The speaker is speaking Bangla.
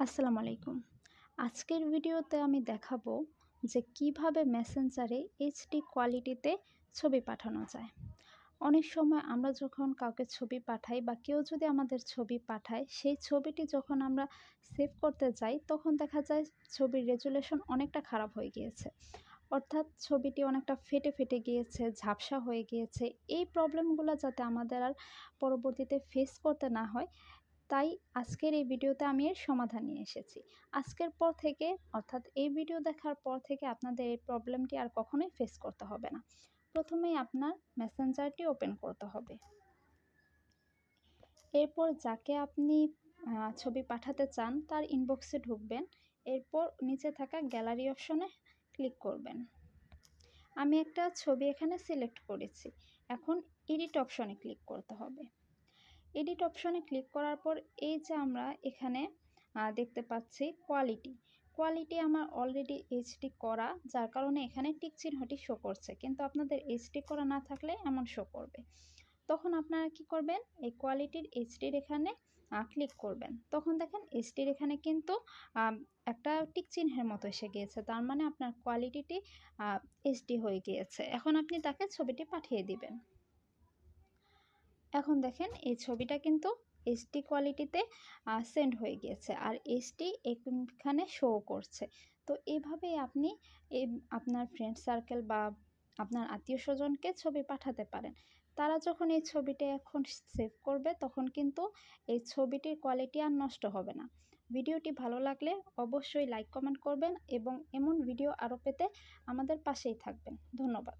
আসসালামু আলাইকুম। আজকের ভিডিওতে আমি দেখাবো যে কিভাবে মেসেঞ্জারে এইচডি কোয়ালিটিতে ছবি পাঠানো যায়। অনেক সময় আমরা যখন কাউকে ছবি পাঠাই বা কেউ যদি আমাদের ছবি পাঠায়, সেই ছবিটি যখন আমরা সেভ করতে যাই তখন দেখা যায় ছবির রেজুলেশন অনেকটা খারাপ হয়ে গিয়েছে। অর্থাৎ ছবিটি অনেকটা ফেটে গিয়েছে, ঝাপসা হয়ে গিয়েছে। এই প্রবলেমগুলো যাতে আমাদের আর পরবর্তীতে ফেস করতে না হয়, তাই আজকের এই ভিডিওতে আমি এর সমাধান নিয়ে এসেছি। আজকের পর থেকে অর্থাৎ এই ভিডিও দেখার পর থেকে আপনাদের এই প্রবলেমটি আর কখনোই ফেস করতে হবে না। প্রথমেই আপনার মেসেঞ্জারটি ওপেন করতে হবে। এরপর যাকে আপনি ছবি পাঠাতে চান তার ইনবক্সে ঢুকবেন। এরপর নিচে থাকা গ্যালারি অপশনে ক্লিক করবেন। আমি একটা ছবি এখানে সিলেক্ট করেছি। এখন এডিট অপশনে ক্লিক করতে হবে। এডিট অপশনে ক্লিক করার পর এই যে আমরা এখানে দেখতে পাচ্ছি কোয়ালিটি আমার অলরেডি এইচডি করা, যার কারণে এখানে টিক চিহ্নটি শো করছে, কিন্তু আপনাদের এইচডি করা না থাকলে এমন শো করবে। তখন আপনারা কি করবেন, এই কোয়ালিটির এইচডির এখানে ক্লিক করবেন। তখন দেখেন এইচডির এখানে কিন্তু একটা টিক চিহ্নের মতো এসে গিয়েছে, তার মানে আপনার কোয়ালিটিটি এইচডি হয়ে গিয়েছে। এখন আপনি তাকে ছবিটি পাঠিয়ে দিবেন। এখন দেখেন এই ছবিটা কিন্তু এইচডি কোয়ালিটিতে সেন্ড হয়ে গিয়েছে আর এইচডি এখানে শো করছে। তো এইভাবেই আপনি আপনার ফ্রেন্ড সার্কেল বা আপনার আত্মীয় স্বজনকে ছবি পাঠাতে পারেন। তারা যখন এই ছবিটা এখন সেভ করবে তখন কিন্তু এই ছবিটির কোয়ালিটি আর নষ্ট হবে না। ভিডিওটি ভালো লাগলে অবশ্যই লাইক কমেন্ট করবেন এবং এমন ভিডিও আরও পেতে আমাদের পাশেই থাকবেন। ধন্যবাদ।